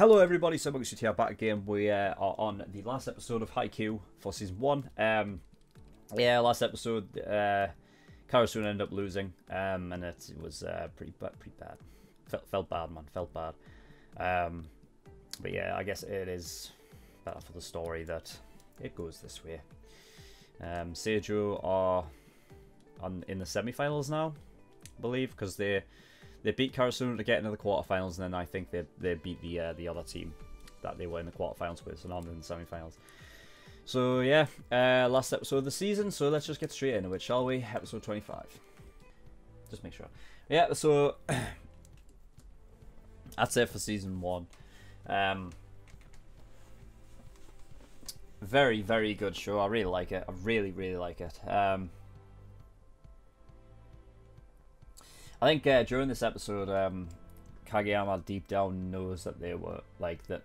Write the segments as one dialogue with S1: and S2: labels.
S1: Hello everybody, SirMonkeySuit here, back again. We are on the last episode of Haikyuu for Season 1. Last episode, Karasuno ended up losing, and it was pretty bad. Felt bad, man, felt bad. But yeah, I guess it is better for the story that it goes this way. Seijo are in the semi-finals now, I believe, because they beat Karasuno to get into the quarterfinals, and then I think they beat the other team that they were in the quarterfinals with, so now they're in the semi-finals. So yeah, last episode of the season, so let's just get straight into it, shall we? Episode 25. Just make sure. Yeah, so that's it for Season 1. Very, very good show. I really like it. I really, really like it. I think during this episode, Kageyama deep down knows that they were like that.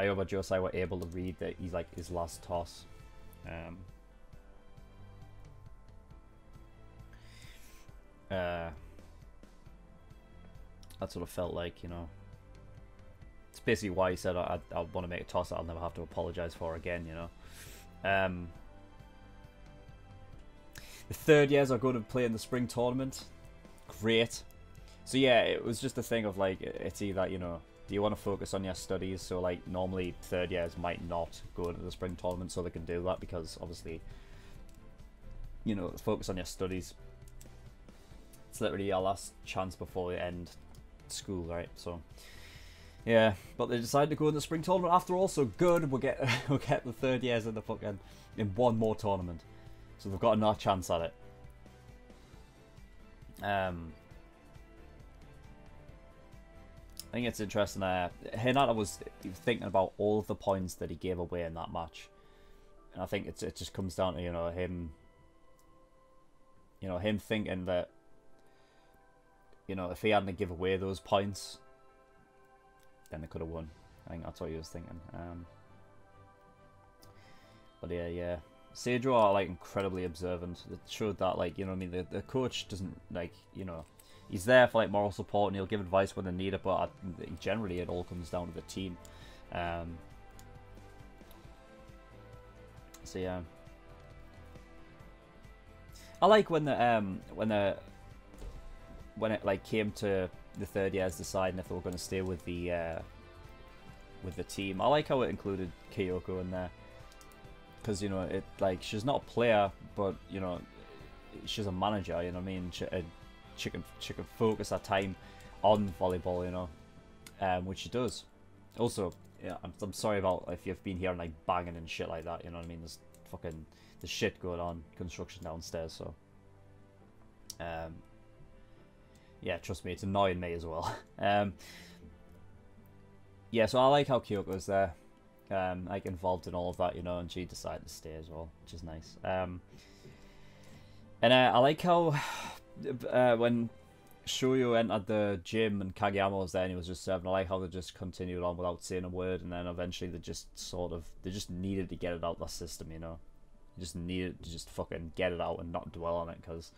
S1: Aoba Josai were able to read that he's like his last toss. That's what it felt like, you know. It's basically why he said I want to make a toss that I'll never have to apologize for again, you know. The third years are going to play in the spring tournament. Great. So yeah, it was just a thing of like, it's either, you know, do you want to focus on your studies? So like normally third years might not go into the spring tournament, so they can do that because obviously, you know, focus on your studies. It's literally your last chance before you end school, right? So yeah, but they decided to go in the spring tournament after all, so good. We'll get the third years in the fucking in one more tournament, so they've got another chance at it. I think it's interesting. Hinata was thinking about all of the points that he gave away in that match, and I think it just comes down to him thinking that if he hadn't give away those points, then they could have won. I think that's what he was thinking. But yeah. Seijo are like incredibly observant. It showed that, like, the coach doesn't, like, he's there for like moral support and he'll give advice when they need it, but generally it all comes down to the team. So yeah, I like when it like came to the third years deciding if they were going to stay with the team. I like how it included Kyoko in there. Because, it like she's not a player, but she's a manager. You know what I mean? She can focus her time on volleyball. Which she does. Also, yeah, I'm sorry about if you've been hearing like banging and shit like that. You know what I mean? There's shit going on, construction downstairs. So, yeah, trust me, it's annoying me as well. Yeah, so I like how Kyoko's there. Like involved in all of that, and she decided to stay as well, which is nice. And I like how when Shoyo entered the gym and Kageyama was there and he was just serving, I like how they just continued on without saying a word, and then eventually they just needed to get it out of their system, They just needed to just fucking get it out and not dwell on it, because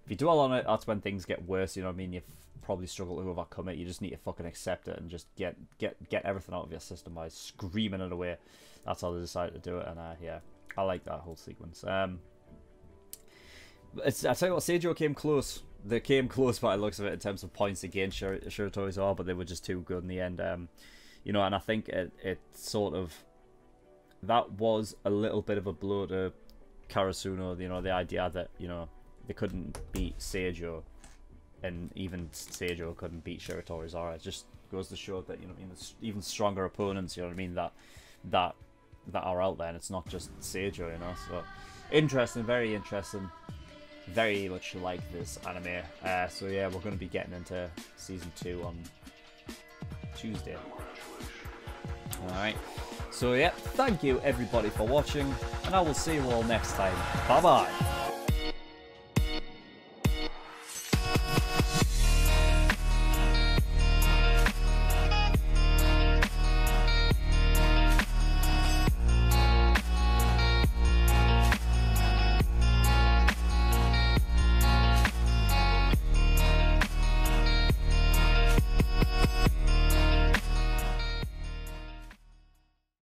S1: if you dwell on it, that's when things get worse, you know what I mean? You've probably struggled to overcome it. You just need to fucking accept it and just get everything out of your system by screaming it away. That's how they decided to do it, and yeah, I like that whole sequence. I tell you what, Seijo came close. They came close by the looks of it in terms of points against Shiratorizawa, but they were just too good in the end. And I think it sort of, that was a little bit of a blow to Karasuno, the idea that, they couldn't beat Seijo, and even Seijo couldn't beat Shiratorizawa. It just goes to show that, there's even stronger opponents, that are out there, and it's not just Seijo, So interesting, very interesting. Very much like this anime. So yeah, we're going to be getting into Season 2 on Tuesday. Alright. So yeah, thank you everybody for watching, and I will see you all next time. Bye bye.